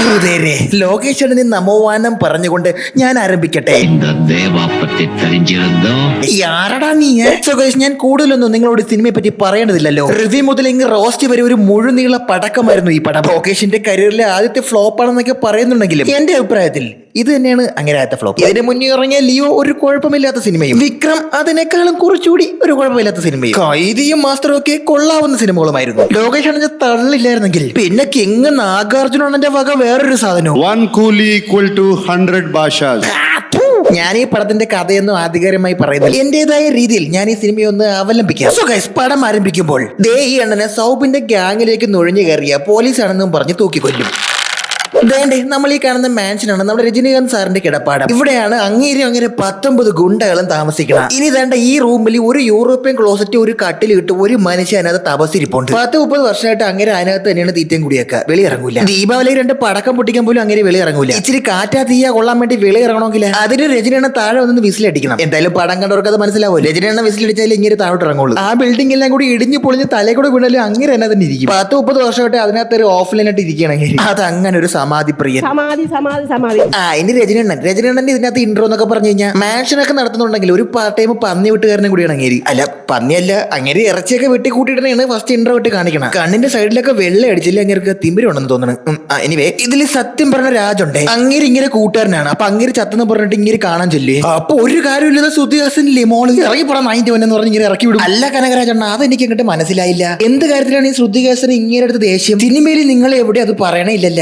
സഹോദരേ, ലോകേശ്വരന് നമോവാനം പറഞ്ഞുകൊണ്ട് ഞാൻ ആരംഭിക്കട്ടെ. ആരടാ നീ? ഞാൻ കൂടുതലൊന്നും നിങ്ങളോട് സിനിമയെ പറ്റി പറയേണ്ടതില്ലല്ലോ. റിവ്യൂ മുതൽ ഇങ്ങ് റോസ്റ്റ് വരെ ഒരു മുഴുനീള പടക്കമായിരുന്നു ഈ പടം. ലോകേഷിന്റെ കരിയറിലെ ആദ്യത്തെ ഫ്ലോപ്പ് ആണെന്നൊക്കെ പറയുന്നുണ്ടെങ്കിലും എന്റെ അഭിപ്രായത്തിൽ ഇത് തന്നെയാണ് അങ്ങനെയാത്ത ഫ്ലോപ്പ്. ഇതിന് മുന്നേ ഇറങ്ങിയ ലിയോ ഒരു കുഴപ്പമില്ലാത്ത സിനിമയും, വിക്രം അതിനേക്കാളും കുറച്ചുകൂടി ഒരു കുഴപ്പമില്ലാത്ത സിനിമയും, ഖൈദിയും മാസ്റ്ററും ഒക്കെ കൊള്ളാവുന്ന സിനിമകളുമായിരുന്നു. ലോകേഷ് അണഞ്ഞ തള്ളില്ലായിരുന്നെങ്കിൽ പിന്നെ കിങ് നാഗാർജുനന്റെ വക വേറൊരു സാധനവും. 1 കൂലി = 100 ഭാഷാസ്. ഞാൻ ഈ പടത്തിന്റെ കഥയൊന്നും ആധികാരികമായി പറയുന്നില്ല. എന്റേതായ രീതിയിൽ ഞാൻ ഈ സിനിമയൊന്ന് അവലംബിക്കാം. സോ ഗൈസ്, പടം ആരംഭിക്കുമ്പോൾ ദേ ഈ അണ്ണനെ സൗബിന്റെ ഗ്യാങ്ങിലേക്ക് നുഴഞ്ഞു കയറിയ പോലീസാണെന്നും പറഞ്ഞ് തൂക്കിക്കൊല്ലും. വേണ്ടേ, നമ്മൾ ഈ കാണുന്ന മാൻഷനാണ് നമ്മുടെ രജനീകാന്ത് സാറിന്റെ കിടപ്പാടം. ഇവിടെയാണ് അങ്ങനെ 19 ഗുണ്ടകളും താമസിക്കണം. ഇനി വേണ്ട ഈ റൂമിൽ ഒരു യൂറോപ്യൻ ക്ലോസറ്റ്, ഒരു കട്ടിലിട്ട് ഒരു മനുഷ്യ അതിനകത്ത് തപസ്സിരിപ്പുണ്ട്. 10-30 വർഷമായിട്ട് അങ്ങനെ അതിനകത്ത് തന്നെയാണ് തീറ്റയും കൂടിയൊക്കെ. വെളിയിറങ്ങൂല. ദീപാവലി 2 പടക്കം പൊട്ടിക്കാൻ പോലും അങ്ങനെ വെളിയിറങ്ങൂല. ഇച്ചിരി കാറ്റാ തീയാ കൊള്ളാൻ വേണ്ടി വെളിയിറങ്ങണമെങ്കിൽ അതിന് രജനീണ്ണ താഴെ വന്ന് വിസിലടിക്കണം. എന്തായാലും പടം കണ്ടവർക്ക് അത് മനസ്സിലാവും. രജനീണ്ണ വിസിലടിച്ചാൽ ഇങ്ങനെ താഴോട്ട് ഇറങ്ങുള്ളൂ. ആ ബിൽഡിംഗ് എല്ലാം കൂടി ഇടിഞ്ഞു പൊളിഞ്ഞ് തലേ കൂടെ വീണാലും അങ്ങനെ തന്നെ ഇരിക്കും. 10-30 വർഷമായിട്ട് അതിനകത്ത് ഒരു ഓഫ്ലൈനായിട്ട് ഇരിക്കുകയാണെങ്കിൽ അത് അങ്ങനെ ഒരു സമാധി പ്രിയൻ. ഇനി രജനീണ്ണന്റെ ഇതിനകത്ത് ഇൻട്രോ എന്നൊക്കെ പറഞ്ഞു കഴിഞ്ഞാൽ മാൻഷനൊക്കെ നടത്തുന്നുണ്ടെങ്കിൽ ഒരു പാർട്ട് ടൈം പന്നി വിട്ടുകാരനെ കൂടിയാണ് അങ്ങേരി. അല്ല, പന്നിയല്ല, അങ്ങനെ ഇറച്ചിയൊക്കെ വെട്ടി കൂട്ടിയിട്ടാണ് ഫസ്റ്റ് ഇൻട്രോ ഇട്ട് കാണിക്കണം. കണ്ണിന്റെ സൈഡിലൊക്കെ വെള്ളം അടിച്ചില്ല, അങ്ങേർക്ക് തിമിരുണ്ടെന്ന് തോന്നുന്നു. എനിവേ, ഇതിൽ സത്യം പറഞ്ഞ രാജുണ്ട്. അങ്ങേര് ഇങ്ങനെ കൂട്ടുകാരനാണ്. അപ്പൊ അങ്ങേര് ചത്തെന്ന് പറഞ്ഞിട്ട് ഇങ്ങനെ കാണാൻ ചൊല്ലേ. അപ്പൊ ഒരു കാര്യമില്ലാതെ ശ്രുതിഹാസനില്ലേ മോള് ഇറങ്ങി പോടാ 91 എന്ന് പറഞ്ഞ് ഇങ്ങനെ ഇറക്കി വിടും. അല്ല കനകരാജണ്ണ, അതെനിക്ക് അങ്ങോട്ട് മനസ്സിലായില്ല. എന്ത് കാര്യത്തിലാണ് ഈ ശ്രുതിഹാസൻ ഇങ്ങനെ അടുത്ത് ദേഷ്യം? സിനിമയിൽ നിങ്ങൾ എവിടെ അത് പറയണേ ഇല്ലല്ല.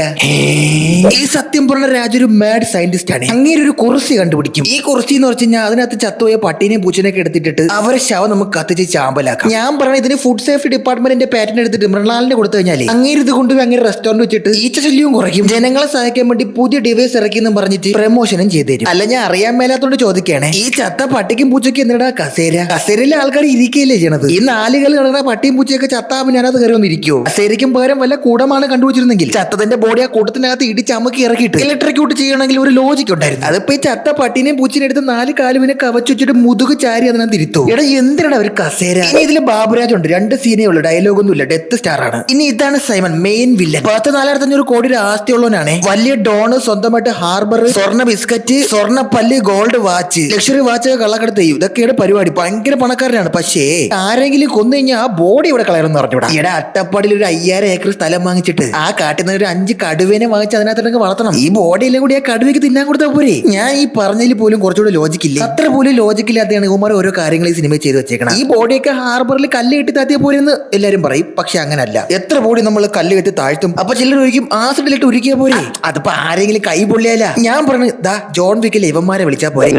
ഈ സത്യം പറഞ്ഞ രാജ ഒരു മാഡ് സയന്റിസ്റ്റ് ആണ്. അങ്ങനെ ഒരു കുറിസി കണ്ടുപിടിക്കും. ഈ കുറിസി എന്ന് വെച്ച് കഴിഞ്ഞാൽ അതിനകത്ത് ചത്തുപോയ പട്ടീനെയും പൂച്ചനെയൊക്കെ എടുത്തിട്ട് അവരെ ശവം നമുക്ക് കത്തിച്ച് ചാമ്പലാക്കാം. ഞാൻ പറഞ്ഞ ഇതിന് ഫുഡ് സേഫ്റ്റി ഡിപ്പാർട്ട്മെന്റിന്റെ പാറ്റന്റ് എടുത്തിട്ട് മൃണാലിന് കൊടുത്തു കഴിഞ്ഞാൽ അങ്ങനെ ഇത് കൊണ്ടുപോയി അങ്ങനെ റെസ്റ്റോറന്റ് വെച്ചിട്ട് ഈച്ച ശല്യവും കുറയ്ക്കും. ജനങ്ങളെ സഹായിക്കാൻ വേണ്ടി പുതിയ ഡിവൈസ് ഇറക്കിയെന്നും പറഞ്ഞിട്ട് പ്രമോഷനും ചെയ്തു തരും. അല്ല, ഞാൻ അറിയാൻ മേലാത്തോണ്ട് ചോദിക്കുകയാണ്, ഈ ചത്ത പട്ടിക്കും പൂച്ചയ്ക്കും എന്തിനാ കസേരയിലെ ആൾക്കാർ ഇരിക്കുകയല്ലേ ചെയ്യണത്? ഈ 4 കളി നടന്ന പട്ടിയും പൂച്ചയൊക്കെ ചത്താകുമ്പോൾ ഞാനത് കയറി വന്നിരിക്കുവോ? കസേരയ്ക്കും പകരം വല്ല കൂടമാണ് കണ്ടുവച്ചിരുന്നെങ്കിൽ ചത്തതിന്റെ ബോഡി ആ കൂട്ടത്തിനകത്ത് ഇടിച്ച് അമ്മക്ക് ഇറക്കിയിട്ട് ഇലക്ട്രിക്യൂട്ട് ചെയ്യണമെങ്കിൽ ഒരു ലോജിക് ഉണ്ടായിരുന്നു. അതിപ്പോ ഈ ചത്ത പട്ടീനെയും പൂച്ചിനെ എടുത്ത് 4 കാലുവിനെ കവച്ചു വെച്ചിട്ട് മുതുക് ചാരി അതിനകത്ത് ഇരുത്തു. എടാ, എന്തിനാണ് അവർ കസേര? ഇനി ഇതില് ബാബുരാജ് ഉണ്ട്. 2 സീനേ ഉള്ളു, ഡയലോഗൊന്നും ഇല്ല, ഡെത്ത് സ്റ്റാർ ആണ്. ഇനി ഇതാണ് സൈമൺ, മെയിൻ വില്ലൻ. 4,500 കോടി ആസ്തിയുള്ളവനാണ്. വലിയ ഡോണ്, സ്വന്തമായിട്ട് ഹാർബർ, സ്വർണ്ണ ബിസ്ക്കറ്റ്, സ്വർണ്ണ പല്ല്, ഗോൾഡ് വാച്ച്, ലക്ഷറി വാച്ച് കള്ളക്കടത്ത് ചെയ്യും. ഇതൊക്കെയാണ് പരിപാടി. ഭയങ്കര പണക്കാരനാണ്. പക്ഷേ ആരെങ്കിലും കൊന്നു കഴിഞ്ഞാൽ ആ ബോഡി ഇവിടെ കളയണമെന്ന് പറഞ്ഞുകൂടാ. ഇവിടെ അട്ടപ്പാടിയിൽ ഒരു 5000 ഏക്കർ സ്ഥലം വാങ്ങിച്ചിട്ട് ആ കാട്ടിൽ നിന്ന് ഒരു 5 കടുവേനെ വാങ്ങിച്ച് അതിനകത്തൊക്കെ വളർത്തണം. ഈ ബോഡിയെല്ലാം കൂടി ആ കടുവയ്ക്ക് തിന്നാൻ കൊടുത്താൽ പോരെ? ഞാൻ ഈ പറഞ്ഞതിൽ പോലും കുറച്ചുകൂടെ ലോജിക്കില്ല. അത്ര പോലും ലോജിക്കില്ലാതെയാണ് ഇവന്മാർ ഓരോ കാര്യങ്ങൾ ഈ സിനിമ ചെയ്ത് വെച്ചേക്കണം. ഈ ബോഡിയൊക്കെ ഹാർബറിൽ കല്ല് കെട്ടി താത്തിയ പോരെന്ന് എല്ലാരും പറയും. പക്ഷെ അങ്ങനല്ല. എത്ര ബോഡി നമ്മൾ കല്ല് കെട്ടി താഴ്ത്തും. അപ്പൊ ചിലർ ഒരിക്കും ആസിഡിലിട്ട് ഉരുക്കിയ പോരെ. അതിപ്പോ ആരെങ്കിലും കൈ പൊള്ളിയാല. ഞാൻ പറഞ്ഞു, ദാ ജോൺ വിക്കിലെ ഇവന്മാരെ വിളിച്ചാ പോരെ.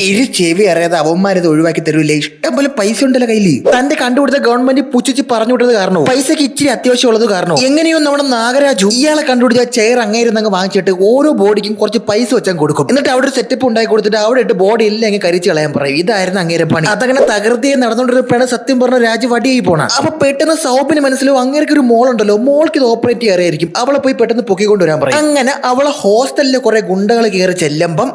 ഇരു ചെവി അറിയാതെ അവന്മാരത് ഒഴിവാക്കി തരൂല്ലേ? ഇഷ്ടം പോലെ പൈസ ഉണ്ടല്ലോ കയ്യില്. തന്റെ കണ്ടുപിടുത്ത ഗവൺമെന്റ് പുച്ഛിച്ച് പറഞ്ഞു വിട്ടത് കാരണോ, പൈസക്ക് ഇച്ചിരി അത്യാവശ്യമുള്ളത് കാരണോ, എങ്ങനെയോ നമ്മുടെ നാഗരാജു ഇയാളെ കണ്ടുപിടിച്ച ചെയർ അങ്ങേരുന്നങ്ങ് വാങ്ങിച്ചിട്ട് ഓരോ ബോഡിക്കും കുറച്ച് പൈസ വെച്ചാൽ കൊടുക്കും. എന്നിട്ട് അവിടെ ഒരു സെറ്റപ്പ് ഉണ്ടാക്കി കൊടുത്തിട്ട് അവിടെ ഇട്ട് ബോഡി എല്ലാം അങ്ങ് കരിച്ചു കളയാൻ പറയും. ഇതായിരുന്നു അങ്ങേരെ പണി. അതങ്ങനെ തകർത്തിയെ നടന്നുകൊണ്ടിരുന്നപ്പോഴാണ് സത്യം പറഞ്ഞ രാജു വടിയായി പോണ. അപ്പൊ പെട്ടെന്ന് സൗബിന് മനസ്സിലും അങ്ങേർക്ക് ഒരു മോളുണ്ടല്ലോ, മോൾക്ക് ഇത് ഓപ്പറേറ്റ് ചെയ്യാറിയായിരിക്കും. അവളെ പോയി പെട്ടെന്ന് പൊക്കിക്കൊണ്ടുവരാൻ പറയും. അങ്ങനെ അവളെ ഹോസ്റ്റലിലെ കുറെ ഗുണ്ടകൾ കയറി ചെല്ലുമ്പം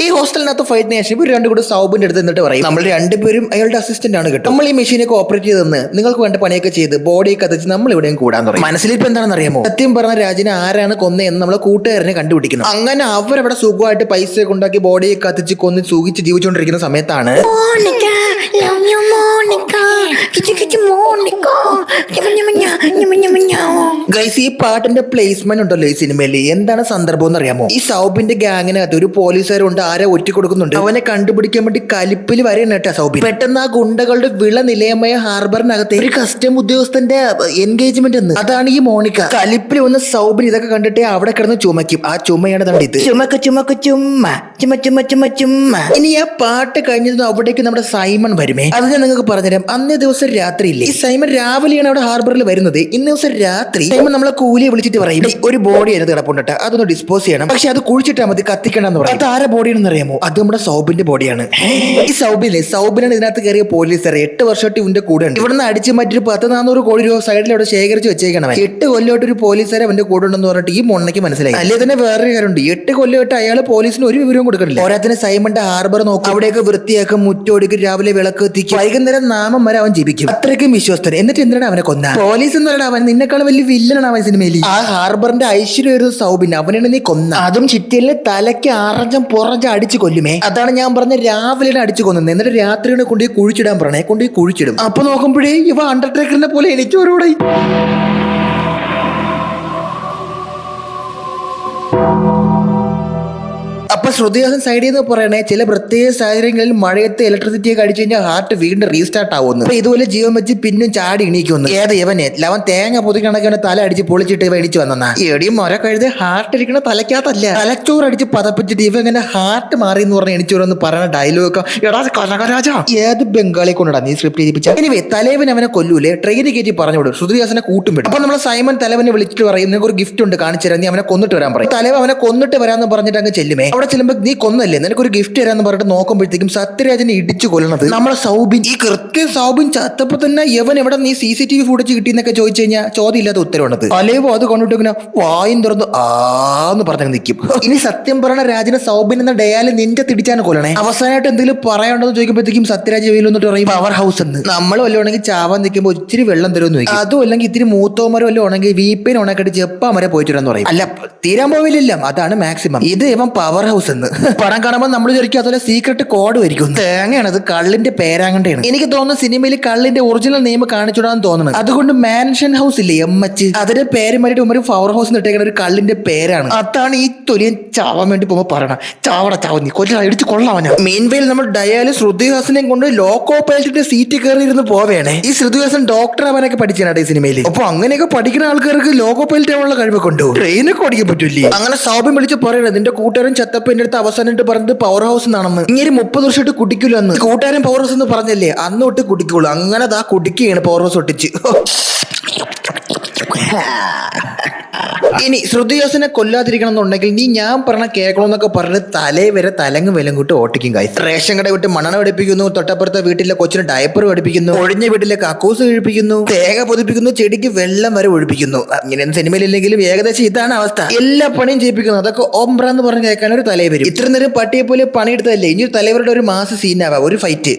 ഈ ഹോസ്റ്റലിനകത്ത് ഫൈറ്റിന് ശേഷം ഇവർ 2 കൂടെ സൗബിന്റെ അടുത്ത് എന്നിട്ട് പറയും, നമ്മൾ 2 പേരും അയാളുടെ അസിസ്റ്റന്റ് ആണ് കേട്ടോ. നമ്മൾ ഈ മെഷീനൊക്കെ ഓപ്പറേറ്റ് ചെയ്തെന്ന് നിങ്ങൾക്ക് വേണ്ട പണിയൊക്കെ ചെയ്ത് ബോഡിയൊക്കെ കത്തിച്ച് നമ്മൾ ഇവിടെയും കൂടാൻ പറയും. മനസ്സിലിപ്പോ എന്താണെന്ന് അറിയാമോ? സത്യം പറഞ്ഞ രാജിനെ ആരാണ് കൊന്നതെന്ന് നമ്മളെ കൂട്ടുകാരനെ കണ്ടുപിടിക്കണം. അങ്ങനെ അവരവിടെ സുഖമായിട്ട് പൈസ ഉണ്ടാക്കി ബോഡിയെ കത്തിച്ച് കൊന്ന് സുഖിച്ച് ജീവിച്ചുകൊണ്ടിരിക്കുന്ന സമയത്താണ് ഗൈസ്, ഈ പാട്ടിന്റെ പ്ലേസ്മെന്റ് ഉണ്ടല്ലോ ഈ സിനിമയിൽ, എന്താണ് സംദർഭം എന്ന് അറിയാമോ? ഈ സൗബിന്റെ ഗ്യാങ്ങിനകത്ത് ഒരു പോലീസുകാരുണ്ട്, ആരെ ഒറ്റ കൊടുക്കുന്നുണ്ട്. അവനെ കണ്ടുപിടിക്കാൻ വേണ്ടി കലിപ്പിൽ വരെയാണ് കേട്ടോ സൗബിൻ. പെട്ടെന്ന് ആ ഗുണ്ടകളുടെ വിള നിലയമായ ഹാർബറിനകത്ത് ഒരു കസ്റ്റം ഉദ്യോഗസ്ഥന്റെ എൻഗേജ്മെന്റ് എന്ന്. അതാണ് ഈ മോണിക്ക. കലിപ്പിൽ വന്ന് സൗബിൻ ഇതൊക്കെ കണ്ടിട്ട് അവിടെ കിടന്ന് ചുമക്കും. ആ ചുമയാണ് ഇത്. ചുമക്ക് ചുമക്ക് ചുമ്മ ചുമ ചുമ ചുമ ചുമ്മ. ഇനി ആ പാട്ട് കഴിഞ്ഞത് അവിടേക്ക് നമ്മുടെ സൈമൺ വരുമേ. അത് ഞാൻ നിങ്ങൾക്ക് പറഞ്ഞുതരാം. അന്നേ ദിവസം രാത്രി ഇല്ലേ, ഈ സൈമൺ രാവിലെയാണ് അവിടെ ഹാർബറിൽ വരുന്നത്. ഇന്ന ദിവസം രാത്രി സൈമൺ നമ്മളെ കൂലിയെ വിളിച്ചിട്ട് പറയും "ഡേയ്, ഒരു ബോഡി അതിനകത്ത് കിടപ്പുണ്ട്, അതൊന്ന് ഡിസ്പോസ് ചെയ്യണം, പക്ഷെ അത് കുഴിച്ചിട്ടാ മതി, കത്തിക്കണ്ടെന്ന് പറയും. അത് ആരെ ബോഡിയാണെന്ന് അറിയാമോ? അത് നമ്മുടെ സൗബിന്റെ ബോഡിയാണ്. ഈ സൗബിനാണ് ഇതിനകത്ത് കയറിയ പോലീസർ. 8 വർഷമായിട്ട് ഇവന്റെ കൂടെ ഉണ്ട്. ഇവിടുന്ന് അടിച്ച് മറ്റൊരു 10-400 കോടി രൂപ സൈഡിൽ അവിടെ ശേഖരിച്ച് വെച്ചേക്കണം. 8 കൊല്ലമായിട്ട് ഒരു പോലീസുകാരെ അവന്റെ കൂടെ ഉണ്ടെന്ന് പറഞ്ഞിട്ട് ഈ മൊണ്ണയ്ക്ക് മനസ്സിലായി. അല്ലേ തന്നെ വേറൊരു കാര്യമുണ്ട്, 8 കൊല്ലമായിട്ട് അയാൾ പോലീസിന് ഒരു വിവരവും കൊടുക്കണില്ല. പോരാത്തിന് സൈമന്റെ ഹാർബർ നോക്കും, അവിടെയൊക്കെ വൃത്തിയാക്കും, മുറ്റോടിക്കും, രാവിലെ വിളക്ക് എത്തിക്കും, വൈകുന്നേരം നാമം വരെ അവൻ ജീവിക്കും. അത്രയ്ക്കും വിശ്വസ്തൻ. എന്നിട്ട് എന്തിനാണ് അവനെ കൊന്ന? പോലീസ് എന്ന് പറയുന്നത് അവൻ നിന്നെക്കാളും വലിയ വില്ലനാണ് അവൻ സിനിമയിൽ. ആ ഹാർബറിന്റെ ഐശ്വര്യം ഒരു സൗബിൻ, അവനാണ് നീ കൊന്ന. അതും ചിറ്റലിന് തലയ്ക്ക് അറഞ്ചം പുറഞ്ചം അടിച്ചു കൊല്ലുമേ. അതാണ് ഞാൻ പറഞ്ഞ രാവിലെ അടിച്ചു കൊന്നത്. എന്നിട്ട് രാത്രിയാണ് കൊണ്ടുപോയി കുഴിച്ചിടാൻ പറഞ്ഞേ, കൊണ്ടുപോയി കുഴിച്ചിടും. അപ്പൊ നോക്കുമ്പോഴേ ഇവ അണ്ടർടേക്കറിനെ പോലെ എനിക്ക് ഒരുപാട്. അപ്പൊ ശ്രുതിഹാസൻ സൈഡിൽ നിന്ന് പറയണേ, ചില പ്രത്യേക സാഹചര്യങ്ങളിൽ മഴയത്ത് ഇലക്ട്രിസിറ്റി ഒക്കെ അടിച്ചു കഴിഞ്ഞാൽ ഹാർട്ട് വീണ്ടും റീസ്റ്റാർട്ട് ആവുന്നു. അപ്പൊ ഇതുപോലെ ജീവൻ വെച്ച് പിന്നും ചാടി എണീക്കുന്നു. ഏത് ഇവനെ അവൻ തേങ്ങ പൊതി കണക്കാണ് തല അടിച്ച് പൊളിച്ചിട്ട് ഇവ എണീച്ചു വന്നാ. എടിയും മൊര കഴുതി ഹാർട്ട് ഇരിക്കണ തലയ്ക്കകത്തല്ല, തലച്ചോറ് അടിച്ച് പതപ്പിച്ചിട്ട് ഇവ ഇങ്ങനെ ഹാർട്ട് മാറി എന്ന് പറഞ്ഞ് എണീച്ചു എന്ന് പറയുന്ന ഡയലോഗ് എടാ കനകരാജ ഏത് ബംഗാളി കൊണ്ടാ നീ സ്ക്രിപ്റ്റ് ചെയ്യിപ്പിച്ച. എനിവേ തലേവൻ അവനെ കൊല്ലൂലേ, ട്രെയിനിൽ കയറ്റി പറഞ്ഞു വിടും. ശ്രുതിഹാസനെ കൂട്ടും വിടും. അപ്പൊ നമ്മളെ സൈമൺ തലവനെ വിളിച്ചിട്ട് പറയും നിനക്ക് ഒരു ഗിഫ്റ്റ് ഉണ്ട്, കാണിച്ചു തരാം, നീ അവനെ കൊന്നിട്ട് വരാൻ പറയും. തലവ അവനെ കൊന്നിട്ട് വരാന്ന് പറഞ്ഞിട്ട് അങ്ങ് ചെല്ലുമേ. അവിടെ ചെല്ലുമ്പോ നീ കൊന്നല്ലേ, നിനക്കൊരു ഗിഫ്റ്റ് തരാന്ന് പറഞ്ഞിട്ട് നോക്കുമ്പോഴത്തേക്കും സത്യരാജനെ ഇടിച്ചു കൊല്ലണത് നമ്മളെ സൗബിൻ. ഈ കൃത്യം സൗബിൻ ചത്തപ്പോ തന്നെ യവൻ എവിടെ നീ CCTV ഫുട്ടേജ് കിട്ടിയെന്നൊക്കെ ചോദിച്ചു കഴിഞ്ഞാൽ ചോദ്യം ഇല്ലാത്ത ഉത്തരവാണത്. അലേവോ അത് കൊണ്ടിട്ട് ഇങ്ങനെ വായും തുറന്ന് ആന്ന് പറഞ്ഞ് നിൽക്കും. ഇനി സത്യം പറഞ്ഞ രാജനെ സൗബിൻ എന്ന ഡയാല് നിന്റെ തിടിച്ചാണ് കൊല്ലണേ. അവസാനമായിട്ട് എന്തെങ്കിലും പറയാനുണ്ടെന്ന് ചോദിക്കുമ്പോഴത്തേക്കും സത്യരാജ് വെയിലൊന്നിട്ട് പറയും പവർ ഹൗസ് എന്ന്. നമ്മൾ വല്ലതാണെങ്കിൽ ചാവാൻ നിൽക്കുമ്പോൾ ഇച്ചിരി വെള്ളം തരുമെന്ന് ചോദിക്കും. അതും അല്ലെങ്കിൽ ഇത്തിരി മൂത്തോമരം വല്ലതും ഉണെങ്കിൽ വീപ്പേൻ ഉണക്കടി ജപ്പാൻ വരെ പോയിട്ടുണ്ടെന്ന് പറയും. അല്ല തീരാൻ പോവില്ല, അതാണ് മാക്സിമം. ഇത് ഇവൻ പവർ ഹൗസ് എന്ന്. പടം കാണുമ്പോൾ നമ്മൾ ശരിക്കും അതുപോലെ സീക്രട്ട് കോഡ് വരിക്കും. തേങ്ങയാണത്, കള്ളിന്റെ പേരാങ്ങണ്ടാണ്. എനിക്ക് തോന്നുന്നു സിനിമയിൽ കള്ളിന്റെ ഒറിജിനൽ നെയിം കാണിച്ചുവിടാന്ന് തോന്നുന്നത്. അതുകൊണ്ട് മാൻഷൻ ഹൗസ് ഇല്ലേ MH, അതിന്റെ പേര് മാറിയിട്ട് ഒരു പവർ ഹൗസ് ഇട്ടേക്കുന്ന ഒരു കള്ളിന്റെ പേരാണ്. അതാണ് ഈ തൊലിയൻ ചാവാൻ വേണ്ടി പോകുമ്പോൾ പറയണം ചാവട നീ കൊല്ല ഇടിച്ച് കൊള്ളാവന. മീൻവെയിൽ നമ്മൾ ഡയാല് ശ്രുതിഹാസനെ കൊണ്ട് ലോക്കോ പൈലറ്റിന്റെ സീറ്റ് കയറി ഇരുന്ന് പോവേണേ. ഈ ശ്രുതിഹാസൻ ഡോക്ടർ അവനൊക്കെ പഠിച്ചാണ് ഈ സിനിമയിൽ. അപ്പൊ അങ്ങനെയൊക്കെ പഠിക്കുന്ന ആൾക്കാർക്ക് ലോക്കോ പൈലറ്റ് ആവാനുള്ള കഴിവൊക്കെ ഉണ്ടോ? ട്രെയിനൊക്കെ ഓടിക്കാൻ പറ്റൂല്ലേ? അങ്ങനെ സൗബിൻ വിളിച്ച് പറയണത് നിന്റെ കൂട്ടുകാരൻ ചത്തപ്പന്റെ അടുത്ത് അവസാനമായിട്ട് പറഞ്ഞത് പവർ ഹൗസ് എന്നാണെന്ന്. ഇങ്ങനെ 30 വർഷമായിട്ട് കുടിക്കൂല അന്ന്. കൂട്ടുകാരൻ പവർ ഹൗസ് എന്ന് പറഞ്ഞല്ലേ, അന്ന് തൊട്ട് കുടിക്കുള്ളൂ. അങ്ങനെ ദാ കുടിക്കുകയാണ് പവർ ഹൗസ് ഒട്ടിച്ച്. ഇനി ശ്രുതിഹാസനെ കൊല്ലാതിരിക്കണം എന്നുണ്ടെങ്കിൽ നീ ഞാൻ പറഞ്ഞ കേൾക്കണമെന്നൊക്കെ പറഞ്ഞ് തലേ വരെ തലങ്ങ് വിലം കൂട്ട് ഓട്ടിക്കും കായ്. റേഷൻ കട വിട്ട് മണ്ണെണ്ണ പഠിപ്പിക്കുന്നു, തൊട്ടപ്പുറത്തെ വീട്ടിലെ കൊച്ചിന് ഡയപ്പർ പഠിപ്പിക്കുന്നു, ഒഴിഞ്ഞ വീട്ടിലെ കക്കൂസ് കഴിപ്പിക്കുന്നു, തേങ്ങ പൊതിപ്പിക്കുന്നു, ചെടിക്ക് വെള്ളം വരെ ഒഴിപ്പിക്കുന്നു. ഇങ്ങനെ സിനിമയിലില്ലെങ്കിലും ഏകദേശം ഇതാണ് അവസ്ഥ. എല്ലാ പണിയും ചെയ്യിപ്പിക്കുന്നു. അതൊക്കെ ഓംബ്ര എന്ന് പറഞ്ഞ് കേൾക്കാൻ ഒരു തലേ വരും. ഇത്ര നേരം പട്ടിയെ പോലെ പണിയെടുത്തതല്ലേ, ഇനി തലവരുടെ ഒരു മാസ സീനാവാം, ഒരു ഫൈറ്റ്.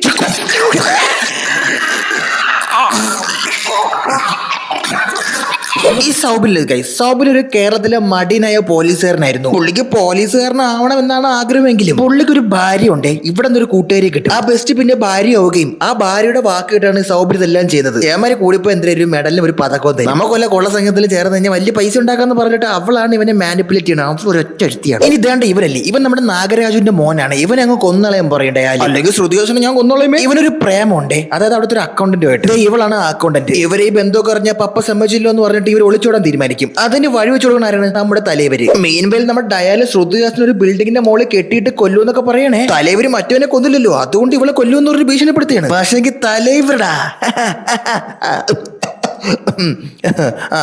ഈ സൗബിൻ ഒരു കേരളത്തിലെ മടിനായ പോലീസുകാരനായിരുന്നു. പുള്ളിക്ക് പോലീസുകാരനാവണമെന്നാണ് ആഗ്രഹമെങ്കിലും പുള്ളിക്ക് ഒരു ഭാര്യ ഉണ്ട്. ഇവിടെ നിന്നൊരു കൂട്ടുകാരി കിട്ടും. ആ ബെസ്റ്റ് പിന്നെ ഭാര്യ ആവുകയും ആ ഭാര്യയുടെ വാക്ക് കേട്ടാണ് സൗബിൻ ഇതെല്ലാം ചെയ്തത്. ഏമാരി കൂടിപ്പോ എന്തെങ്കിലും മെഡലിന് ഒരു പതക്കവും തരും. നമുക്കൊല്ല കൊള്ള സംഘത്തിൽ ചേർന്ന് കഴിഞ്ഞാൽ വലിയ പൈസ ഉണ്ടാക്കാന്ന് പറഞ്ഞിട്ട് അവളാണ് ഇവനെ മാനിപ്പുലേറ്റ് ചെയ്യണം. അവൾ ഒരൊറ്റ എഴുത്തിയാണ്. ഇനി ഇതാണ്ട് ഇവരല്ലേ, ഇവൻ നമ്മുടെ നാഗരാജുവിന്റെ മോനാണ്. ഇവൻ അങ്ങ് കൊന്നളയാൻ പറയണ്ടേ, അല്ലെങ്കിൽ ശ്രുതിഹാസനെ ഞാൻ കൊന്നോളയുമേ. ഇവനൊരു പ്രേമുണ്ട്, അതായത് അവിടുത്തെ ഒരു അക്കൗണ്ടന്റ് ആയിട്ട്. ഇവളാണ് ആ അക്കൗണ്ടന്റ്. ഇവരെ ഈ ബന്ധമൊക്കെ അറിഞ്ഞ പപ്പ സമ്മതിച്ചില്ലോ എന്ന് പറഞ്ഞിട്ട് ഇവർ ഒളിച്ചോടാൻ തീരുമാനിക്കും. അതിന് വഴി വെച്ച് കൊടുക്കുന്ന ആരാണ്? നമ്മുടെ തലേവര്. മെയിൻവെയിൽ നമ്മുടെ ഡയാല് ശ്രുതിഹാസൻ ഒരു ബിൽഡിങ്ങിന്റെ മുകളിൽ കെട്ടിയിട്ട് കൊല്ലൂന്നൊക്കെ പറയണേ. തലേവര് മറ്റവനെ കൊന്നില്ലല്ലോ, അതുകൊണ്ട് ഇവളെ കൊല്ലുമെന്ന് പറഞ്ഞ് ഭീഷണിപ്പെടുത്തുകയാണ്. പക്ഷേ തലേവരടാ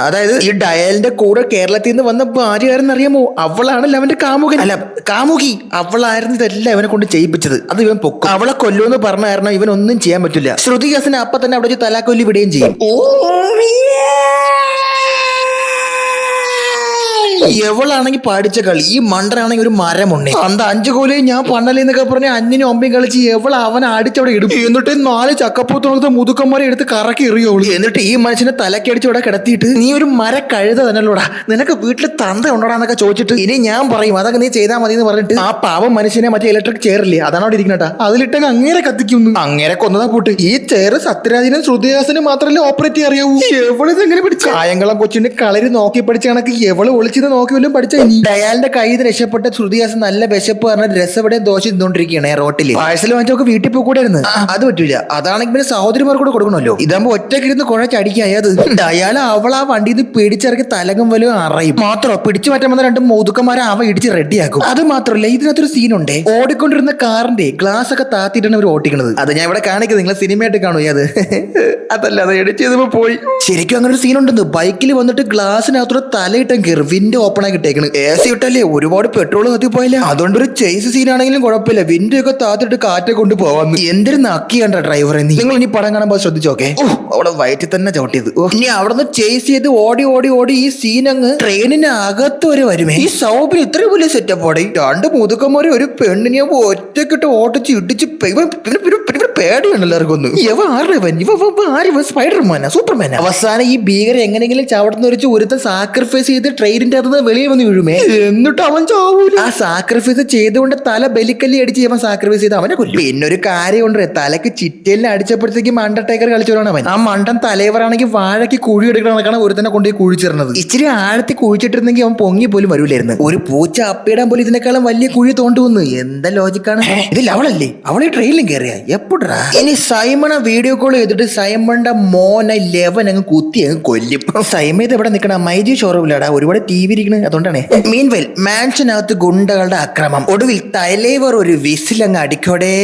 അതായത് ഈ ഡയലിന്റെ കൂടെ കേരളത്തിൽ നിന്ന് വന്ന ഭാര്യ ആരെന്നറിയാമോ? അവളാണല്ലോ അവന്റെ കാമുകൻ. അല്ല കാമുകി അവളായിരുന്നു ഇതെല്ലാം ഇവനെ കൊണ്ട് ചെയ്യിപ്പിച്ചത്. അത് ഇവൻ പൊക്കും. അവളെ കൊല്ലുമെന്ന് പറഞ്ഞ കാരണം ഇവൻ ഒന്നും ചെയ്യാൻ പറ്റില്ല. ശ്രുതിഹാസനെ അപ്പൊ തന്നെ അവിടെ വെച്ച് തലാക്കൊല്ലി വിടുകയും ചെയ്യും. എവളാണെങ്കിൽ പഠിച്ച കളി, ഈ മണ്ടനാണെങ്കിൽ ഒരു മരമുണ്ടേ. അന്ത 5 കോലയും ഞാൻ പണ്ണലെന്നൊക്കെ പറഞ്ഞ് അഞ്ഞിനും അമ്പയും കളിച്ച് എവള അവനെ അടിച്ചവിടെ ഇടും. എന്നിട്ട് 4 ചക്കപ്പൂത്തുണർത്ത മുതുക്കന്മാരെ എടുത്ത് കറക്കി എറിയോളൂ. എന്നിട്ട് ഈ മനുഷ്യനെ തലക്കടിച്ച് ഇവിടെ കിടത്തിയിട്ട് നീ ഒരു മര കഴുത തന്നെല്ലോടാ, നിനക്ക് വീട്ടിൽ തന്ത ഉണ്ടോടാന്നൊക്കെ ചോദിച്ചിട്ട് ഇനി ഞാൻ പറയും അതൊക്കെ നീ ചെയ്താൽ മതി എന്ന് പറഞ്ഞിട്ട് ആ പാവം മനുഷ്യനെ മറ്റേ ഇലക്ട്രിക് ചെയറില്ലേ അതാണ് അവിടെ ഇരിക്കണട്ടാ, അതിലിട്ടങ്ങ് അങ്ങേരെ കത്തിക്കുന്നു. അങ്ങേരെ കൊന്നതാ പോട്ട്. ഈ ചെയർ സത്യരാജിനും ശ്രുതിഹാസനും മാത്രമല്ലേ ഓപ്പറേറ്റ് അറിയാവൂ. എവളിത് എങ്ങനെ പിടിച്ചു? കായംകുളം കൊച്ചിന്റെ കളരി നോക്കി പഠിച്ച കണക്ക് എവള് ഒളിച്ചത് നോക്കി വല്ലതും പഠിച്ചാ ഇനി. ഡയാലിന്റെ കയ്യിൽ നിന്ന് രക്ഷപ്പെട്ട ശ്രുതിഹാസൻ നല്ല വിശപ്പ് പറഞ്ഞ രസവിടെ ദോശ തിന്നോണ്ടിരിക്കുകയാണ് റോട്ടില്. പാഴ്സൽ വാങ്ങിച്ചൊക്കെ വീട്ടിൽ പോകൂടായിരുന്നു. അത് പറ്റൂല. അതാണെങ്കിൽ പിന്നെ സഹോദരിമാർ കൂടെ കൊടുക്കണമല്ലോ. ഇതാകുമ്പോ ഒറ്റക്കിരുന്ന് കുഴച്ചടിക്കായത്. ഡയാൽ അവൾ ആ വണ്ടിയിൽ നിന്ന് പിടിച്ചിറക്കി തലകം വലും അറിയും. മാത്രം പിടിച്ചു മാറ്റാൻ വന്ന രണ്ട് മുതുക്കന്മാരെ അവ ഇടിച്ച് റെഡിയാക്കും. അത് മാത്രമല്ല ഇതിനകത്തൊരു സീനുണ്ട്. ഓടിക്കൊണ്ടിരുന്ന കാറിന്റെ ഗ്ലാസ് ഒക്കെ താത്തിട്ടാണ് അവർ ഓടിക്കുന്നത്. അത് ഞാൻ ഇവിടെ കാണിക്കുന്നത് നിങ്ങൾ സിനിമയായിട്ട് കാണൂ. അത് അതല്ല അത് എഡിറ്റ് ചെയ്തപ്പോ പോയി. ശരിക്കും അങ്ങനെ ഒരു സീനുണ്ടെന്ന്. ബൈക്കിൽ വന്നിട്ട് ഗ്ലാസിനകത്തോടെ തലയിട്ടം കയറി വിൻഡോ ഓപ്പൺ ആക്കി ഇട്ടേക്കണ്. AC ഇട്ടല്ലേ ഒരുപാട് പെട്രോൾ കത്തി പോയില്ല. അതുകൊണ്ട് ഒരു ചേസ് സീനാണെങ്കിലും കുഴപ്പമില്ല. വിൻഡോ ഒക്കെ താത്തിട്ട് കാറ്റെ കൊണ്ട് പോവാന്ന്. എന്തൊരു നക്കിയാണ്ട ഡ്രൈവറെ. നിങ്ങൾ ഇനി പടം കാണാൻ ശ്രദ്ധിച്ചോക്കെ. അവിടെ വയറ്റിൽ തന്നെ ചവിട്ടിയത്. ഇനി അവിടെ നിന്ന് ചേസ് ചെയ്ത് ഓടി ഓടി ഓടി ഈ സീൻ അങ്ങ് ട്രെയിനിന് അകത്ത് വരെ വരുമേ. ഈ സൗബിന് ഇത്രയും വലിയ സെറ്റപ്പ് ഓടി. രണ്ട് മുതുക്കന്മാരെ ഒരു പെണ്ണിനെ ഒറ്റക്കിട്ട് ഓട്ടിച്ച് ഇടിച്ച് പേടിയാണ് എല്ലാവർക്കും ഒന്ന്. സ്പൈഡർമാനാ സൂപ്പർമാനാ. അവസാനം ഈ ഭീകര എങ്ങനെയെങ്കിലും ചവിടുന്ന വെച്ച് ഒരുത്തൻ സാക്രിഫൈസ് ചെയ്ത് ട്രെയിനിന്റെ അകത്ത് വെളിയിൽ വന്ന് വീഴുമേ. എന്നിട്ട് അവൻ ചാവൂല. ആ സാക്രിഫൈസ് ചെയ്തുകൊണ്ട് തല ബലിക്കല്ലി അടിച്ച് അവൻ സാക്രിഫൈസ് ചെയ്ത് അവനെ കൊല്ലും. പിന്നെ ഒരു കാര്യം ഉണ്ട്. തലക്ക് ചിറ്റലിനെ അടിച്ചപ്പോഴത്തേക്കും അണ്ടർടേക്കർ കളിച്ചവരാണ് അവൻ. ആ മണ്ടൻ തലവറാണെങ്കിൽ വാഴയ്ക്ക് കുഴി എടുക്കണമെന്നാണ് ഒരുത്തനെ കൊണ്ടുപോയി കുഴിച്ചിരുന്നത്. ഇച്ചിരി ആഴത്തിൽ കുഴിച്ചിട്ടിരുന്നെങ്കിൽ അവൻ പൊങ്ങി പോലും വരൂലായിരുന്നു. ഒരു പൂച്ച അപ്പിടാൻ പോലും ഇതിനേക്കാളും വലിയ കുഴി തോണ്ടുവന്ന്. എന്താ ലോജിക്കാണ് ഇതിൽ? അവളല്ലേ അവളെ ട്രെയിനിലും കയറിയ എപ്പോഴാ. ഇനി സൈമണ വീഡിയോ കോൾ ചെയ്തിട്ട് സൈമണിന്റെ മോനെ 11 അങ്ങ് കുത്തി അങ്ങ് കൊല്ലും. സൈമ ഇത് എവിടെ നിൽക്കണ? മൈജി ഷോറൂമിലാടാ ഒരുപാട് TV ഇരിക്കണ്. അതുകൊണ്ടാണ്. മീൻവെൽ മാൻഷനകത്ത് ഗുണ്ടകളുടെ അക്രമം. ഒടുവിൽ തലൈവർ ഒരു വിസിൽ അങ്ങ് അടിക്കോടേ.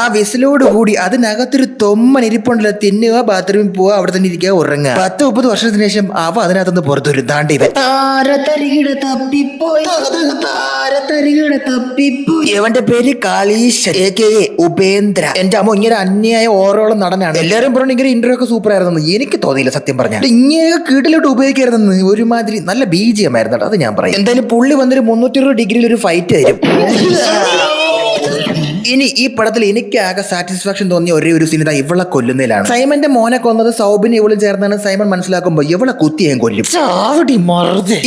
ആ വിസിലോട് കൂടി അതിനകത്തൊരു തൊമ്മൻ ഇരിപ്പുണ്ടല്ലോ. തിന്നുക, ബാത്റൂമിൽ പോവുക, അവിടെ തന്നെ ഇരിക്കുക, ഉറങ്ങുക. 10-30 വർഷത്തിന് ശേഷം അവ അതിനകത്തുനിന്ന് പുറത്തൊരു താണ്ടി ഇവന്റെ പേര് കാളീശൻ ഉപേന്ദ്ര. എന്റെ അമ്മ ഇങ്ങനെ അന്യായ ഓരോളം നടനാണ്. എല്ലാരും പറഞ്ഞു ഇങ്ങനെ ഇന്റർവ്യൂ ഒക്കെ സൂപ്പർ ആയിരുന്നു. എനിക്ക് തോന്നിയില്ല സത്യം പറഞ്ഞാൽ. ഇങ്ങനെ കീട്ടിലോട്ട് ഉപയോഗിക്കരുതെന്ന്. ഒരുമാതിരി നല്ല BGM ആയിരുന്നു. അത് ഞാൻ പറയും. എന്തായാലും പുള്ളി വന്നൊരു 320 ഡിഗ്രിയിൽ ഒരു ഫൈറ്റ് തരും. ഇനി ഈ പടത്തിൽ എനിക്ക് ആകെ സാറ്റിസ്ഫാക്ഷൻ തോന്നിയ ഒരേ ഒരു സീൻ ഇവളെ കൊല്ലുന്നതിലാണ്. സൈമന്റെ മോനെ കൊന്നത് സൗബിന് ഇവളും ചേർന്നാണ് സൈമൺ മനസ്സിലാക്കുമ്പോൾ ഇവളെ കുത്തിയും കൊല്ലും.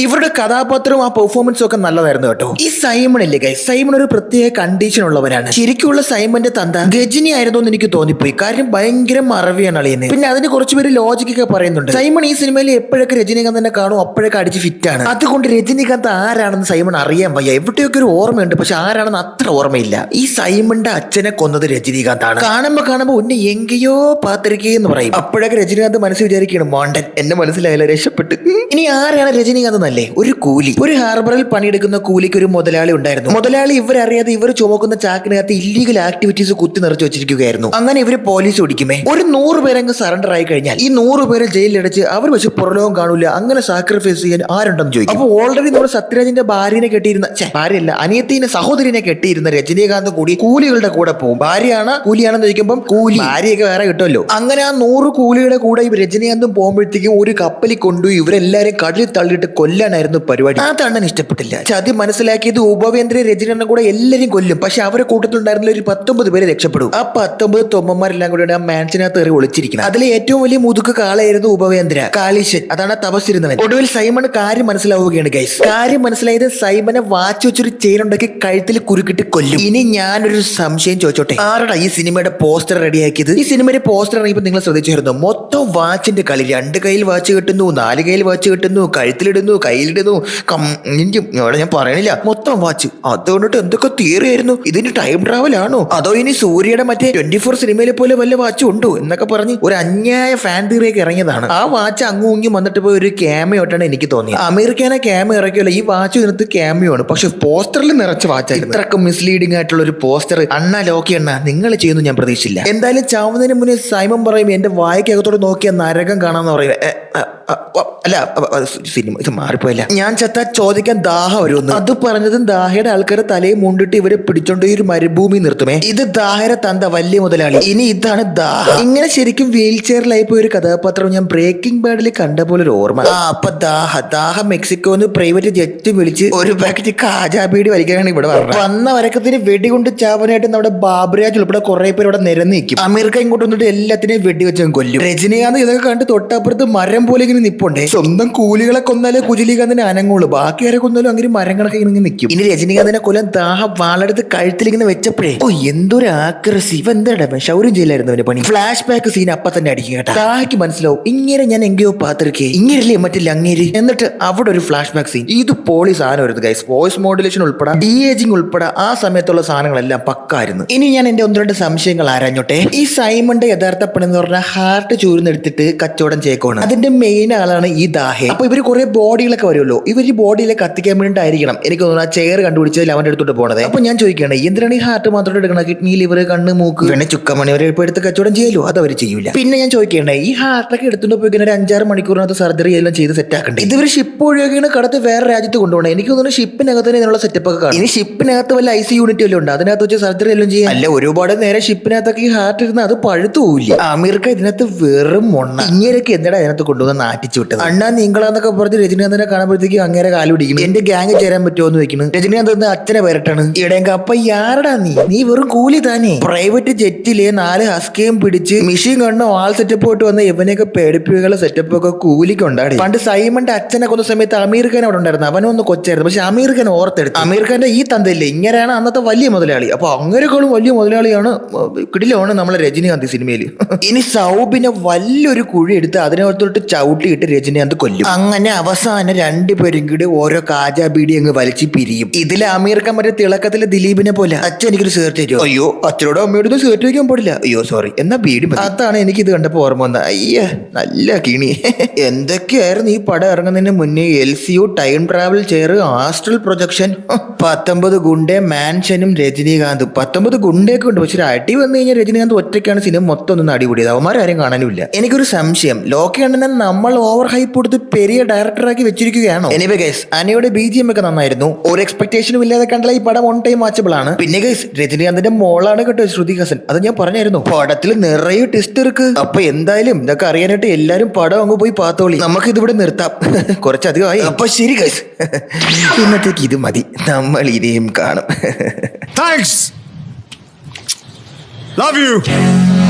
ഇവരുടെ കഥാപാത്രവും ആ പെർഫോമൻസും ഒക്കെ നല്ലതായിരുന്നു കേട്ടോ. ഈ സൈമൺ ഇല്ലേ ഗൈസ്, സൈമൺ ഒരു പ്രത്യേക കണ്ടീഷൻ ഉള്ളവരാണ്. ശരിക്കുള്ള സൈമന്റെ തന്ത ഗജനി ആയിരുന്നു എന്ന് എനിക്ക് തോന്നിപ്പോയി. കാര്യം ഭയങ്കര മറവിയാണ് അളിയുന്നത്. പിന്നെ അതിന് കുറച്ചുപേര് ലോജിക്കൊക്കെ പറയുന്നുണ്ട്. സൈമൺ ഈ സിനിമയിൽ എപ്പോഴൊക്കെ രജനീകാന്ത് തന്നെ കാണും അപ്പോഴൊക്കെ അടിച്ച് ഫിറ്റാണ്. അതുകൊണ്ട് രജനീകാന്ത് ആരാണെന്ന് സൈമൺ അറിയാൻ വയ്യ. എവിടെയൊക്കെ ഒരു ഓർമ്മയുണ്ട്, പക്ഷെ ആരാണെന്ന് അത്ര ഓർമ്മയില്ല. ഈ സൈമന്റെ അച്ഛനെ കൊന്നത് രജനീകാന്താണ്. കാണുമ്പോ ഉന്നെ എങ്കയോ പാത്തിരിക്കെന്ന് പറയും. അപ്പോഴൊക്കെ രജനീകാന്ത് മനസ്സിൽ വിചാരിക്കുകയാണ് മോണ്ടൻ എന്നെ മനസ്സിലായില്ല, രക്ഷപ്പെട്ട്. ഇനി ആരാണ് രജനീകാന്ത് എന്നല്ലേ? ഒരു കൂലി. ഒരു ഹാർബറിൽ പണിയെടുക്കുന്ന കൂലിക്ക് ഒരു മുതലാളി ഉണ്ടായിരുന്നു. മുതലാളി ഇവരറിയാതെ ഇവർ ചുമക്കുന്ന ചാക്കിനകത്ത് ഇല്ലീഗൽ ആക്ടിവിറ്റീസ് കുത്തി നിറച്ചു വെച്ചിരിക്കുകയായിരുന്നു. അങ്ങനെ ഇവര് പോലീസ് ഓടിക്കുമേ. ഒരു 100 പേരങ്ങ് സറണ്ടർ ആയി കഴിഞ്ഞാൽ ഈ 100 പേരെ ജയിലിലടച്ച് അവർ പക്ഷെ പുറലോകം കാണൂല. അങ്ങനെ സാക്രിഫൈസ് ചെയ്യാൻ ആരുണ്ടെന്ന് ചോദിക്കും. അപ്പൊ ഓൾറെഡി നമ്മൾ സത്യരാജിന്റെ ഭാര്യനെ കെട്ടിയിരുന്ന ഭാര്യയല്ല അനിയത്തിന്റെ സഹോദരിനെ കെട്ടിയിരുന്ന രജനീകാന്ത് കൂടി കൂലികളുടെ കൂടെ പോകും. ഭാര്യയാണ് കൂലിയാണെന്ന് ചോദിക്കുമ്പോൾ കൂലി ഭാര്യയൊക്കെ വേറെ കിട്ടുമല്ലോ. അങ്ങനെ ആ 100 കൂലിയുടെ കൂടെ ഈ രജനീകാന്തും പോകുമ്പോഴത്തേക്കും ഒരു കപ്പലിൽ കൊണ്ടുപോയി ഇവരെല്ലാരും കടലിൽ തള്ളിയിട്ട് കൊല്ലാനായിരുന്നു പരിപാടി. ആ തണ്ണൻ ഇഷ്ടപ്പെട്ടില്ല. ചതി മനസ്സിലാക്കിയത് ഉപവേന്ദ്ര രജനീകാന്തും കൂടെ എല്ലാരും കൊല്ലും. പക്ഷെ അവരെ കൂട്ടത്തിലുണ്ടായിരുന്ന ഒരു 19 പേരെ രക്ഷപ്പെടും. ആ 19 തൊമ്മന്മാരെല്ലാം കൂടെ ആ മാൻഷനകത്ത് കയറി ഒളിച്ചിരിക്കണം. അതിലെ ഏറ്റവും വലിയ മുതുക്ക് കാളയായിരുന്നു ഉപവേന്ദ്ര. കാളീശൻ അതാണ് തപസ്സിരുന്നവൻ. ഒടുവിൽ സൈമൺ കാര്യം മനസ്സിലാവുകയാണ് ഗൈസ്. കാര്യം മനസ്സിലായത് സൈമനെ വാച്ച് വെച്ചൊരു ചെയിൻ ഉണ്ടാക്കി കഴുത്തിൽ കുരുക്കിട്ട് കൊല്ലും. ഇനി ഞാനൊരു സംശയം ചോദിച്ചോട്ടെ, ആരടാ ഈ സിനിമയുടെ പോസ്റ്റർ റെഡിയാക്കിയത്? ഈ സിനിമയുടെ പോസ്റ്റർ ഇറങ്ങിയപ്പോൾ നിങ്ങൾ ശ്രദ്ധിച്ചായിരുന്നു? മൊത്തം വാച്ചിന്റെ കളി. 2 കയ്യിൽ വാച്ച് കിട്ടുന്നു, 4 കയ്യിൽ വാച്ച് കിട്ടുന്നു, കഴുത്തിലിടുന്നു, കയ്യിലിടുന്നു. ഇവിടെ ഞാൻ പറയണില്ല, മൊത്തം വാച്ച്. അതുകൊണ്ടിട്ട് എന്തൊക്കെ തിയറി ആയിരുന്നു. ഇതിന് ടൈം ട്രാവൽ ആണോ അതോ ഇനി സൂര്യയുടെ മറ്റേ 24 സിനിമയിലെ പോലെ വല്ല വാച്ചും ഉണ്ടോ എന്നൊക്കെ പറഞ്ഞ് ഒരു അന്യായ ഫാൻ തിയറിയൊക്കെ ഇറങ്ങിയതാണ്. ആ വാച്ച് അങ്ങും ഇങ്ങും വന്നിട്ട് പോയി ഒരു ക്യാമിയോട്ടാണ് എനിക്ക് തോന്നിയത്. അമേരിക്കനെ ക്യാമിയോ ഇറക്കിയല്ലോ, ഈ വാച്ച് ഇതിനകത്ത് ക്യാമിയോ ആണ്. പക്ഷെ പോസ്റ്ററിൽ നിറച്ച വാച്ചായിരുന്നു. ഇത്രക്കും മിസ്ലീഡിംഗ് ആയിട്ടുള്ള ഒരു പോസ്റ്റർ അണ്ണ ലോക്കി അണ്ണ നിങ്ങൾ ചെയ്യുന്നു ഞാൻ പ്രതീക്ഷിച്ചില്ല. എന്തായാലും ചാവുന്നതിന് മുന്നേ സൈമൺ പറയും എന്റെ വായിക്കകത്തോട് നോക്കിയ നരകം കാണാന്ന് പറയും. അല്ല സിനിമ ഇത് മാറിപ്പോയില്ല. ഞാൻ ചത്താ ചോദിക്കാൻ ദാഹ വരുമെന്ന്. അത് പറഞ്ഞതും ദാഹയുടെ ആൾക്കാരെ തലയും മുണ്ടിട്ട് ഇവരെ പിടിച്ചോണ്ട് ഒരു മരുഭൂമി നിർത്തുമേ. ഇത് ദാഹയുടെ തന്ത വലിയ മുതലാളി. ഇനി ഇതാണ് ദാഹ. ഇങ്ങനെ ശരിക്കും വീൽ ചെയറിലായി പോയ ഒരു കഥാപാത്രം ഞാൻ ബ്രേക്കിംഗ് ബാഡിൽ കണ്ട പോലെ ഒരു ഓർമ്മ. അപ്പൊ ദാഹ മെക്സിക്കോന്ന് പ്രൈവറ്റ് ജെറ്റ് വിളിച്ച് ഒരു പാക്കറ്റ് കാജാബീഡി വലിക്കാനാണ് ഇവിടെ പറഞ്ഞത്. വന്ന വരക്കത്തിന് വെടികൊണ്ട് ചാവ അവനായിട്ട് നമ്മുടെ ബാബുരാജ് ഉൾപ്പെടെ കുറെ പേര് ഇവിടെ നിരന്ന് നിൽക്കും. അമീർ ഖാൻ ഇങ്ങോട്ട് വന്നിട്ട് എല്ലാത്തിനെയും വെടിവെച്ച് കൊല്ലും. രജനീകാന്ത് ഇതൊക്കെ കണ്ട് തൊട്ടപ്പുറത്ത് മരം പോലെ ഇങ്ങനെ നിപ്പുണ്ടേ. സ്വന്തം കൂലികളെ കൊന്നാലേ കുജലികാന്തിന് അനങ്ങുള്ളൂ, ബാക്കി ആരെ കൊന്നാലും അങ്ങനെ മരം കണക്കെ ഇങ്ങനെ നിൽക്കും. ഇനി രജനീകാന്തിനെ കൊല്ലാൻ ദാഹം വാളെടുത്ത് കഴുത്തിലിങ്ങനെ വെച്ചപ്പോഴേ ഓ എന്തൊരു ആക്രസി, ഇവ എന്താ ഷൗര്യം ചെയ്യില്ലായിരുന്നു അവന്റെ പണി. ഫ്ലാഷ് ബാക്ക് സീൻ അപ്പൊ തന്നെ അടിക്കും കേട്ടാ. ദാഹയ്ക്ക് മനസ്സിലാവും ഇങ്ങനെ ഞാൻ എങ്കയോ പാത്തിരിക്കേ ഇങ്ങനല്ലേ മറ്റില്ല അങ്ങേര്. എന്നിട്ട് അവിടെ ഒരു ഫ്ലാഷ് ബാക്ക് സീൻ. ഇത് പോളി സാധനം വരുന്നത് ഗൈസ്. വോയിസ് മോഡുലേഷൻ ഉൾപ്പെടെ ഡി ഏജിങ് ഉൾപ്പെടെ ആ സമയത്തുള്ള സാധനങ്ങളെല്ലാം പക്കായിരുന്നു. ഇനി ഞാൻ എന്റെ ഒന്ന് രണ്ട് സംശയങ്ങൾ ആരാഞ്ഞോട്ടെ. ഈ സൈമന്റെ യഥാർത്ഥ പണി എന്ന് പറഞ്ഞാൽ ഹാർട്ട് ചൂർന്നെടുത്തിട്ട് കച്ചവടം ചെയ്യക്കോണ്. അതിന്റെ മെയിൻ ആളാണ് ഈ ദാഹെ. അപ്പൊ ഇവര് കുറെ ബോഡികളൊക്കെ വരുമല്ലോ, ഇവർ ഈ ബോഡിയിലെ കത്തിക്കാൻ വേണ്ടിയിട്ടായിരിക്കണം എനിക്ക് തോന്നുന്നു ആ ചെയർ കണ്ടുപിടിച്ചതിൽ അവന്റെ അടുത്തോട്ട് പോണത്. അപ്പൊ ഞാൻ ചോദിക്കുകയാണ് എന്തിനാണ് ഈ ഹാർട്ട് മാത്രം എടുക്കണം, കിഡ്നി ലിവർ കണ്ണ് മൂക്ക് പിന്നെ ചുക്കമണി വരെ ഇപ്പൊ എടുത്ത് കച്ചവടം ചെയ്യല്ലോ, അത് അവർ ചെയ്യൂല. പിന്നെ ഞാൻ ചോദിക്കണ്ടേ ഈ ഹാർട്ടൊക്കെ എടുത്തുകൊണ്ട് പോയി ഒരു 5-6 മണിക്കൂറിനകത്ത് സർജറി എല്ലാം ചെയ്ത് സെറ്റ് ആക്കണ്ടേ. ഇതുവരെ ഷിപ്പ് ഒഴിവാക്കിയാണ് കടത്ത് വേറെ രാജ്യത്ത് കൊണ്ടുപോകണം. എനിക്ക് തോന്നുന്നു ഷിപ്പിനകത്ത് തന്നെ ഇതിനുള്ള സെറ്റപ്പ് ഒക്കെ കാണും. ഇനി ഷിപ്പിനകത്ത് വല്ല IC യൂണിറ്റ് വല്ലതും ഉണ്ട്, അതിനകത്ത് വെച്ച് സർജറി എല്ലാം ചെയ്യാം. അല്ല ഒരുപാട് നേരെ ഷിപ്പിനകത്തൊക്കെ ഈ ഹാർട്ട് ഇരുന്ന് അത് പഴുത്തു പോവില്ല. അമീർക്ക് ഇതിനകത്ത് വെറും മൊണ്ണ. ഇങ്ങനെയൊക്കെ എന്തിനാ അതിനകത്ത് കൊണ്ടുവന്ന് നാട്ടിച്ചു വിട്ടത്. അണ്ണാ നിങ്ങളാന്നൊക്കെ പറഞ്ഞ് രജനീകാന്തിനെ കാണുമ്പോഴത്തേക്ക് അങ്ങേരെ കാല് പിടിക്കുന്നു. എന്റെ ഗ്യാങ് ചേരാൻ പറ്റുമോ എന്ന് വെക്കുന്നു. രജനീകാന്ത് അച്ഛനെ പേരട്ടാണ് ഇടേങ്ക. അപ്പൊ യാരടാ നീ വെറും കൂലി താനേ. പ്രൈവറ്റ് ജെറ്റിലെ 4 ഹസ്കയും പിടിച്ച് മിഷീൻ കണ്ണോ ആൾ സെറ്റപ്പ് പോയിട്ട് വന്ന ഇവനെയൊക്കെ പേടിപ്പിക്കുന്ന സെറ്റപ്പ് ഒക്കെ കൂലിക്ക് ഉണ്ടാടി. പണ്ട് സൈമന്റെ അച്ഛനെ കൊന്ന സമയത്ത് അമീർ ഖാൻ അവിടെ ഉണ്ടായിരുന്നു. അവനൊന്ന് കൊച്ചായിരുന്നു, പക്ഷെ അമീർ ഖാൻ ഓർത്തെടുത്തു. അമീർ ഖാന്റെ ഈ തന്തയില്ലേ ഇങ്ങനെയാണ് അന്നത്തെ വലിയ മുതലാളി. അപ്പൊ അങ്ങനെക്കാളും വലിയ മുതലാളിയാണ് കിടിലാണ് നമ്മളെ രജനീകാന്ത് സിനിമയിൽ. ഇനി സൗബിനെ വലിയൊരു കുഴി എടുത്ത് അതിനകത്തോട്ട് ചവിട്ടിയിട്ട് രജനീകാന്ത് കൊല്ലും. അങ്ങനെ അവസാനം രണ്ടുപേരും കൂടി ഓരോ കാജാ ബീഡി അങ്ങ് വലിച്ച് പിരിയും. ഇതിലെ അമീർ ഖാൻ മറ്റേ തിളക്കത്തിലെ ദിലീപിനെ പോലെ അച്ഛൻ എനിക്കൊരു സേർട്ട് തരുമോ? അയ്യോ അച്ഛനോടോ അമ്മയോടൊന്നും സേർട്ട് വയ്ക്കാൻ പാടില്ല. അയ്യോ സോറി എന്നാ ബീഡി. അതാണ് എനിക്ക് ഇത് കണ്ടപ്പോ ഓർമ്മ വന്ന. അയ്യ നല്ല കിണി. എന്തൊക്കെയായിരുന്നു ഈ പടം ഇറങ്ങുന്നതിന് മുന്നേ. LCU time travel chair astral projection 19 ഗുണ്ടേ മാൻഷനും രജനീകാന്തും. 19 ഗുണ്ടയൊക്കെ ഉണ്ട്, പക്ഷെ അടി വന്നു കഴിഞ്ഞാൽ രജനീകാന്ത് ഒറ്റയ്ക്കാണ് സിനിമ മൊത്തം ഒന്നും അടിപൊളിയത്. അവന്മാരും കാണാനുമില്ല. എനിക്കൊരു സംശയം, ലോക്കി അണ്ണനെ നമ്മൾ ഓവർ ഹൈപ്പ് കൊടുത്ത് പെരിയ ഡയറക്ടറാക്കി വെച്ചിരിക്കുകയാണോ? എനിവേ ഗൈസ് അനയുടെ BGM ഒക്കെ നന്നായിരുന്നു. ഒരു എക്സ്പെക്ടേഷനും ഇല്ലാതെ കണ്ടാൽ ഈ പടം ഓൺ ടൈം വാച്ചബിൾ ആണ്. പിന്നെ ഗൈസ് രജനീകാന്തിന്റെ മോളാണ് കേട്ടോ ശ്രുതി ഹാസൻ. അത് ഞാൻ പറഞ്ഞായിരുന്നു. പടത്തിൽ നിറയെ ടെസ്റ്റ് ഇருக்கு. അപ്പൊ എന്തായാലും ഇതൊക്കെ അറിയാനായിട്ട് എല്ലാരും പടം അങ്ങ് പോയി പാത്തോളി. നമുക്ക് ഇതിവിടെ നിർത്താം, കുറച്ചധികമായി. അപ്പൊ ശരി ഗൈസ്, ഇന്നത്തേക്ക് ഇത് മതി. നമ്മൾ ഇനിയും കാണും. Thanks. Love you.